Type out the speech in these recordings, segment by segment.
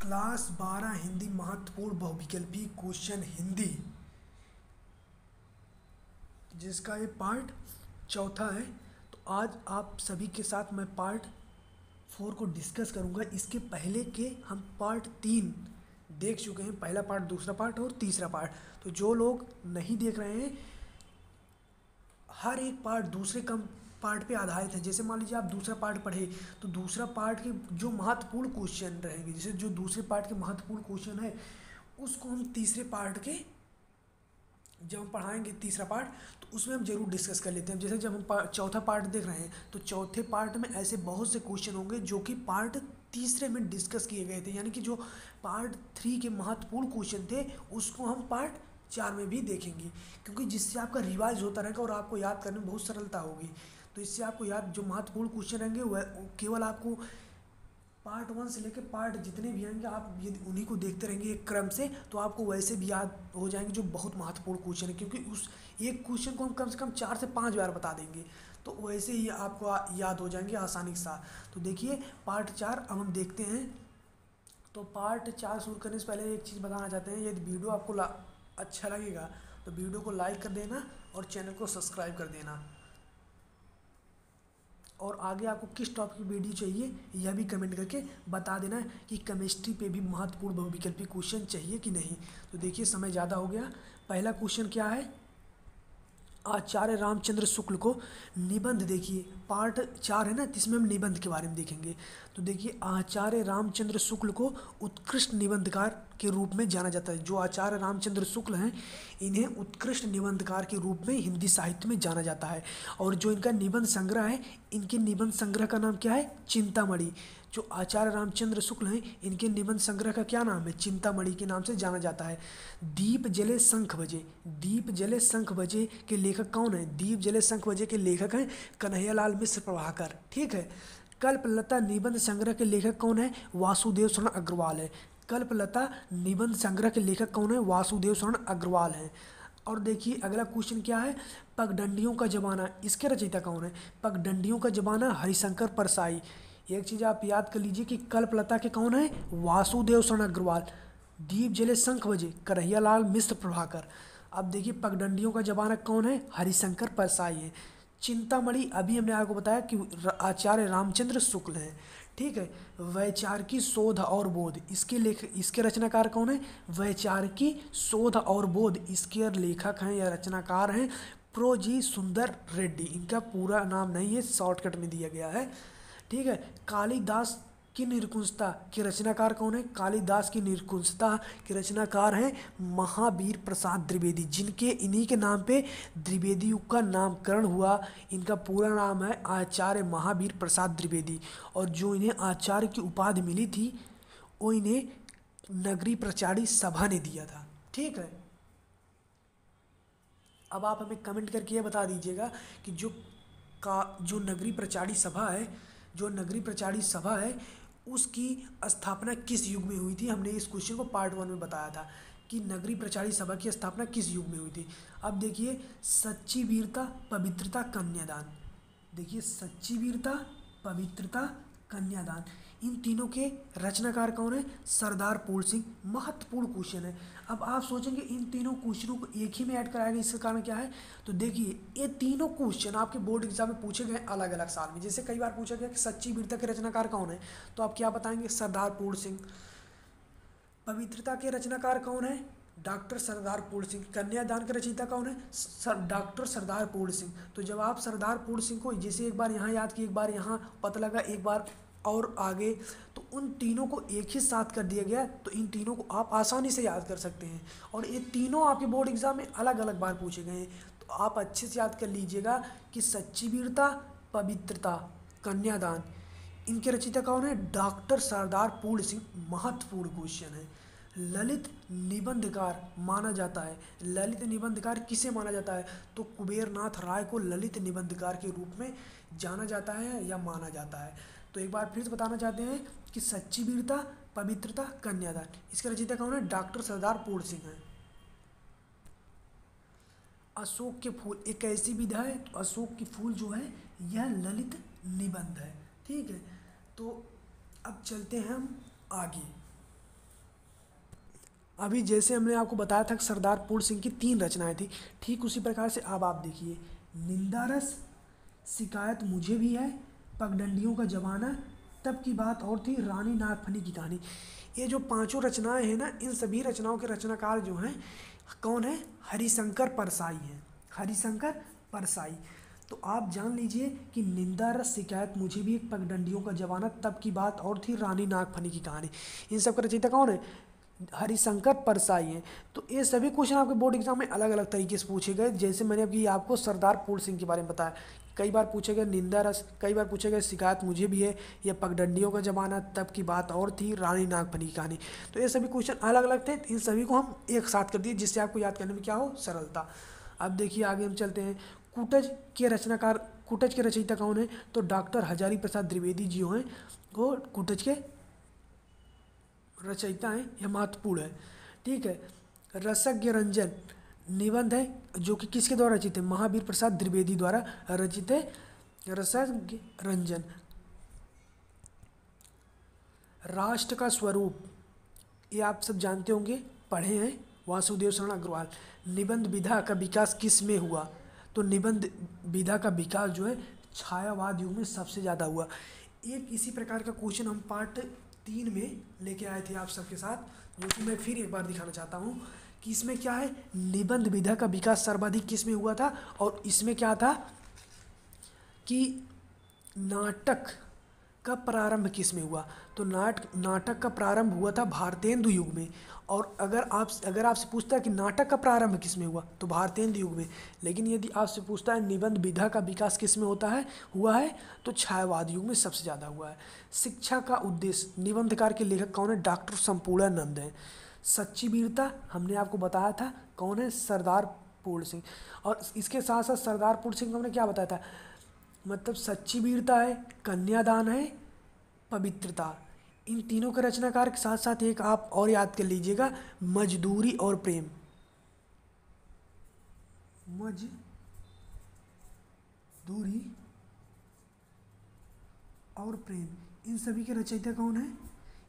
Class 12 Hindi महत्वपूर्ण बहुविकल्पी question Hindi, जिसका ये पार्ट चौथा है। तो आज आप सभी के साथ मैं पार्ट 4 को डिस्कस करूंगा। इसके पहले के हम पार्ट 3 देख चुके हैं, पहला पार्ट, दूसरा पार्ट और तीसरा पार्ट। तो जो लोग नहीं देख रहे हैं, हर एक पार्ट दूसरे कम पार्ट पे आधारित है। जैसे मान लीजिए आप दूसरा पार्ट पढ़े तो दूसरा पार्ट के जो महत्वपूर्ण क्वेश्चन रहेंगे, जैसे जो दूसरे पार्ट के महत्वपूर्ण क्वेश्चन है उसको हम तीसरे पार्ट के जब हम पढ़ाएंगे तीसरा पार्ट, तो उसमें हम जरूर डिस्कस कर लेते हैं। जैसे जब हम चौथा पार्ट देख रहे हैं तो चौथे पार्ट में ऐसे बहुत से क्वेश्चन होंगे जो कि पार्ट तीसरे में डिस्कस किए गए थे, यानी कि जो पार्ट 3 के महत्वपूर्ण क्वेश्चन थे उसको हम पार्ट 4 में भी देखेंगे, क्योंकि जिससे आपका रिवाइज होता रहेगा और आपको याद करने में बहुत सरलता होगी। तो इससे आपको याद, जो महत्वपूर्ण क्वेश्चन रहेंगे वह केवल आपको पार्ट 1 से लेकर पार्ट जितने भी आएंगे, आप यदि उन्हीं को देखते रहेंगे एक क्रम से, तो आपको वैसे भी याद हो जाएंगे जो बहुत महत्वपूर्ण क्वेश्चन है, क्योंकि उस एक क्वेश्चन को हम कम से कम 4 से 5 बार बता देंगे, तो वैसे ही आपको याद हो जाएंगे आसानी के साथ। तो देखिए पार्ट 4 अब हम देखते हैं। तो पार्ट 4 शुरू करने से पहले एक चीज़ बताना चाहते हैं, यदि वीडियो आपको अच्छा लगेगा तो वीडियो को लाइक कर देना और चैनल को सब्सक्राइब कर देना। और आगे आपको किस टॉपिक की वीडियो चाहिए यह भी कमेंट करके बता देना कि केमिस्ट्री पे भी महत्वपूर्ण बहुविकल्पी क्वेश्चन चाहिए कि नहीं। तो देखिए समय ज़्यादा हो गया। पहला क्वेश्चन क्या है, आचार्य रामचंद्र शुक्ल को निबंध, देखिए पार्ट 4 है ना, जिसमें हम निबंध के बारे में देखेंगे। तो देखिए आचार्य रामचंद्र शुक्ल को उत्कृष्ट निबंधकार के रूप में जाना जाता है। जो आचार्य रामचंद्र शुक्ल हैं इन्हें उत्कृष्ट निबंधकार के रूप में हिंदी साहित्य में जाना जाता है। और जो इनका निबंध संग्रह है, इनके निबंध संग्रह का नाम क्या है, चिंतामणि। जो आचार्य रामचंद्र शुक्ल हैं इनके निबंध संग्रह का क्या नाम है, चिंतामणि के नाम से जाना जाता है। दीप जले शंख बजे, दीप जले शंख बजे के लेखक कौन है, दीप जले शंख बजे के लेखक हैं कन्हैयालाल मिश्र प्रभाकर। ठीक है। कल्पलता निबंध संग्रह के लेखक कौन है, वासुदेव शरण अग्रवाल है। कल्पलता निबंध संग्रह के लेखक कौन है, वासुदेव शरण अग्रवाल हैं। और देखिए अगला क्वेश्चन क्या है, पगडंडियों का जमाना, इसके रचयिता कौन है, पगडंडियों का जमाना हरिशंकर परसाई। एक चीज़ आप याद कर लीजिए कि कल्पलता के कौन है, वासुदेव शरण अग्रवाल। दीप जले शंख बजे कन्हैयालाल मिश्र प्रभाकर। अब देखिए पगडंडियों का जमाना कौन है, हरिशंकर परसाई है। चिंतामणि अभी हमने आपको बताया कि आचार्य रामचंद्र शुक्ल हैं। ठीक है। वैचारिकी शोध और बोध, इसके रचनाकार कौन है, वैचारिकी शोध और बोध, इसके लेखक हैं या रचनाकार हैं प्रोजी सुंदर रेड्डी। इनका पूरा नाम नहीं है, शॉर्टकट में दिया गया है। ठीक है। कालिदास की निरकुंजता के रचनाकार कौन है, कालिदास की निरकुंजता के रचनाकार हैं महावीर प्रसाद द्विवेदी, जिनके इन्हीं के नाम पे द्विवेदी युग का नामकरण हुआ। इनका पूरा नाम है आचार्य महावीर प्रसाद द्विवेदी। और जो इन्हें आचार्य की उपाधि मिली थी वो इन्हें नगरी प्रचारी सभा ने दिया था। ठीक है। अब आप हमें कमेंट करके ये बता दीजिएगा कि जो नगरी प्रचारी सभा है, जो नगरी प्रचारी सभा है उसकी स्थापना किस युग में हुई थी। हमने इस क्वेश्चन को पार्ट 1 में बताया था कि नगरी प्रचारी सभा की स्थापना किस युग में हुई थी। अब देखिए सच्ची वीरता, पवित्रता, कन्यादान। देखिए सच्ची वीरता, पवित्रता, कन्यादान, इन तीनों के रचनाकार कौन है, सरदार पूर्ण सिंह। महत्वपूर्ण क्वेश्चन है। अब आप सोचेंगे इन तीनों क्वेश्चनों को एक ही में ऐड कराया गया, इसका कारण क्या है। तो देखिए ये तीनों क्वेश्चन आपके बोर्ड एग्जाम में पूछे गए अलग अलग साल में। जैसे कई बार पूछा गया कि सच्ची वीरता के रचनाकार कौन है, तो आप क्या बताएंगे, सरदार पूर्ण सिंह। पवित्रता के रचनाकार कौन है, डॉक्टर सरदार पूर्ण सिंह। कन्यादान के रचयिता कौन है, डॉक्टर सरदार पूर्ण सिंह। तो जब आप सरदार पूर्ण सिंह को जैसे एक बार यहाँ याद किए, एक बार यहाँ पता लगा, एक बार और आगे, तो उन तीनों को एक ही साथ कर दिया गया, तो इन तीनों को आप आसानी से याद कर सकते हैं। और ये तीनों आपके बोर्ड एग्जाम में अलग अलग बार पूछे गए हैं, तो आप अच्छे से याद कर लीजिएगा कि सच्ची वीरता, पवित्रता, कन्यादान, इनके रचयिता कौन है, डॉक्टर सरदार पूर्ण सिंह। महत्वपूर्ण क्वेश्चन है। ललित निबंधकार माना जाता है, ललित निबंधकार किसे माना जाता है, तो कुबेरनाथ राय को ललित निबंधकार के रूप में जाना जाता है या माना जाता है। तो एक बार फिर से बताना चाहते हैं कि सच्ची वीरता, पवित्रता, कन्यादान, इसका रचयिता कौन है, डॉक्टर सरदार पूर्ण सिंह है। अशोक के फूल एक ऐसी विधा है, तो अशोक के फूल जो है यह ललित निबंध है। ठीक है। तो अब चलते हैं हम आगे। अभी जैसे हमने आपको बताया था कि सरदार पूर्ण सिंह की 3 रचनाएं थी, ठीक उसी प्रकार से अब आप देखिए, निंदा रस, शिकायत मुझे भी है, पगडंडियों का जमाना, तब की बात और थी, रानी नागफनी की कहानी। ये जो पांचों रचनाएं हैं ना, इन सभी रचनाओं के रचनाकार जो हैं कौन है? हरिशंकर परसाई हैं, हरिशंकर परसाई। तो आप जान लीजिए कि निंदा रस, शिकायत मुझे भी, एक पगडंडियों का जमाना, तब की बात और थी, रानी नागफनी की कहानी, इन सब का रचयिता कौन है? हरिशंकर परसाई हैं। तो ये सभी क्वेश्चन आपके बोर्ड एग्जाम में अलग अलग तरीके से पूछे गए, जैसे मैंने अभी आपको सरदार पूर्ण सिंह के बारे में बताया, कई बार पूछे गए निंदा रस, कई बार पूछे गए शिकायत मुझे भी है, या पगडंडियों का जमाना, तब की बात और थी, रानी नागफनी की कहानी। तो ये सभी क्वेश्चन अलग अलग थे, इन सभी को हम एक साथ कर दिए जिससे आपको याद करने में क्या हो? सरलता। अब देखिए आगे हम चलते हैं। कूटज के रचनाकार, कूटज के रचयिता कौन है? तो डॉक्टर हजारी प्रसाद द्विवेदी जी हैं, वो कूटज के रचयिता हैं, यह महत्वपूर्ण है। ठीक है। रसज्ञ रंजन निबंध है जो कि किसके द्वारा रचित है? महावीर प्रसाद द्विवेदी द्वारा रचित है रसज्ञ रंजन। राष्ट्र का स्वरूप, ये आप सब जानते होंगे, पढ़े हैं, वासुदेव शरण अग्रवाल। निबंध विधा का विकास किस में हुआ? तो निबंध विधा का विकास जो है छायावाद युग में सबसे ज़्यादा हुआ। एक इसी प्रकार का क्वेश्चन हम पार्ट 3 में लेके आए थे आप सबके साथ, जो कि मैं फिर एक बार दिखाना चाहता हूँ कि इसमें क्या है, निबंध विधा का विकास सर्वाधिक किस में हुआ था, और इसमें क्या था कि नाटक का प्रारंभ किस में हुआ? तो नाटक का प्रारंभ हुआ था भारतेंदु युग में। और अगर आपसे पूछता है कि नाटक का प्रारंभ किस में हुआ, तो भारतेंदु युग में। लेकिन यदि आपसे पूछता है निबंध विधा का विकास किस में हुआ है, तो छायावाद युग में सबसे ज़्यादा हुआ है। शिक्षा का उद्देश्य, निबंधकार के लेखक कौन है? डॉक्टर संपूर्णानंद हैं। सच्ची वीरता हमने आपको बताया था, कौन है? सरदार पूर्ण सिंह। और इसके साथ साथ सरदार पूर्ण सिंह को हमने क्या बताया था? मतलब सच्ची वीरता है, कन्यादान है, पवित्रता, इन तीनों के रचनाकार के साथ साथ एक आप और याद कर लीजिएगा, मजदूरी और प्रेम। मजदूरी और प्रेम, इन सभी के रचयिता कौन है?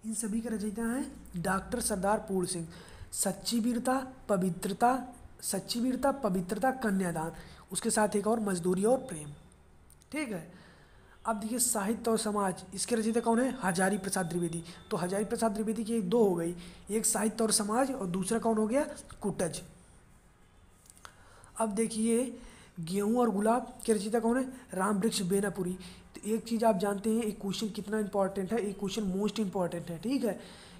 इन सभी के रचयिता हैं डॉक्टर सरदार पूर्ण सिंह। सच्ची वीरता, पवित्रता, कन्यादान, उसके साथ एक और मजदूरी और प्रेम। ठीक है। अब देखिए साहित्य और समाज, इसके रचयिता कौन है? हजारी प्रसाद द्विवेदी। तो हजारी प्रसाद द्विवेदी की दो हो गई, एक साहित्य और समाज और दूसरा कौन हो गया? कूटज। अब देखिए गेहूं और गुलाब के रचयिता कौन है? रामवृक्ष बेनापुरी। तो एक चीज़ आप जानते हैं, एक क्वेश्चन कितना इंपॉर्टेंट है, एक क्वेश्चन मोस्ट इंपॉर्टेंट है। ठीक है।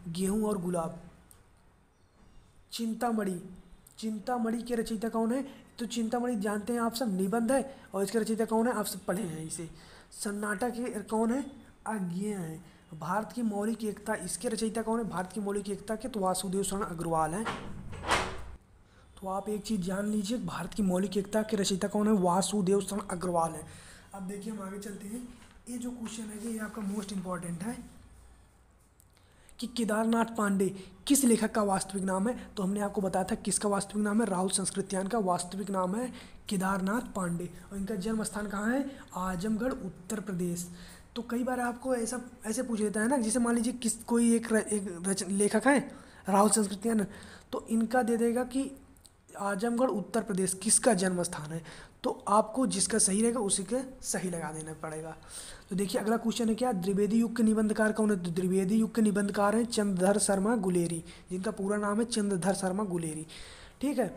गेहूं और गुलाब। चिंतामणि के रचयिता कौन है? तो चिंतामणि जानते हैं आप सब, निबंध है, और इसके रचयिता कौन है? आप सब पढ़े हैं इसे। सन्नाटा के कौन है? अज्ञेय हैं। भारत की मौलिक एकता, इसके रचयिता कौन है? भारत की मौलिक एकता के तो वासुदेव शरण अग्रवाल हैं। तो आप एक चीज़ जान लीजिए, भारत की मौलिक एकता के रचयिता कौन है? वासुदेव शरण अग्रवाल हैं। अब देखिए हम आगे चलते हैं। ये जो क्वेश्चन है ये आपका मोस्ट इंपॉर्टेंट है कि केदारनाथ पांडे किस लेखक का वास्तविक नाम है? तो हमने आपको बताया था किसका वास्तविक नाम है? राहुल संस्कृत्यायन का वास्तविक नाम है केदारनाथ पांडे, और इनका जन्म स्थान कहाँ है? आजमगढ़, उत्तर प्रदेश। तो कई बार आपको ऐसे पूछ लेता है ना, जैसे मान लीजिए कोई एक लेखक है राहुल संस्कृत्यायन, तो इनका दे देगा कि आजमगढ़, उत्तर प्रदेश किसका जन्म स्थान है, तो आपको जिसका सही रहेगा उसी के सही लगा देना पड़ेगा। तो देखिए अगला क्वेश्चन है क्या? द्विवेदी युग के निबंधकार कौन है? तो द्विवेदी युग के निबंधकार हैं चंद्रधर शर्मा गुलेरी, जिनका पूरा नाम है चंद्रधर शर्मा गुलेरी। ठीक है।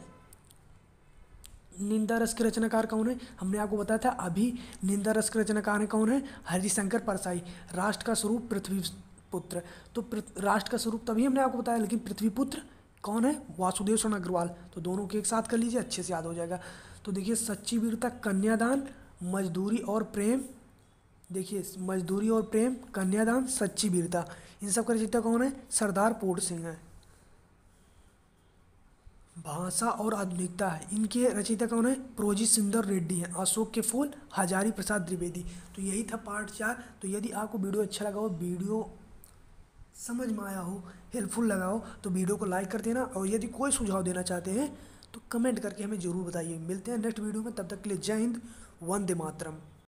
निंदा रस के रचनाकार कौन है? हमने आपको बताया था अभी, निंदा रस के रचनाकार है कौन है? हरिशंकर परसाई। राष्ट्र का स्वरूप पृथ्वी पुत्र। तो राष्ट्र का स्वरूप तभी हमने आपको बताया, लेकिन पृथ्वी पुत्र कौन है? वासुदेव शरण अग्रवाल। तो दोनों के एक साथ कर लीजिए, अच्छे से याद हो जाएगा। तो देखिए सच्ची वीरता, कन्यादान, मजदूरी और प्रेम। देखिए मजदूरी और प्रेम, कन्यादान, सच्ची वीरता, इन सब का रचयिता कौन है? सरदार पूर्ण सिंह है। भाषा और आधुनिकता है, इनके रचयिता कौन है? प्रोजी सुंदर रेड्डी हैं। अशोक के फूल, हजारी प्रसाद द्विवेदी। तो यही था पार्ट 4। तो यदि आपको वीडियो अच्छा लगा हो, वीडियो समझ में आया हो, हेल्पफुल लगा हो, तो वीडियो को लाइक कर देना, और यदि कोई सुझाव देना चाहते हैं तो कमेंट करके हमें ज़रूर बताइए। मिलते हैं नेक्स्ट वीडियो में, तब तक के लिए जय हिंद, वंदे मातरम।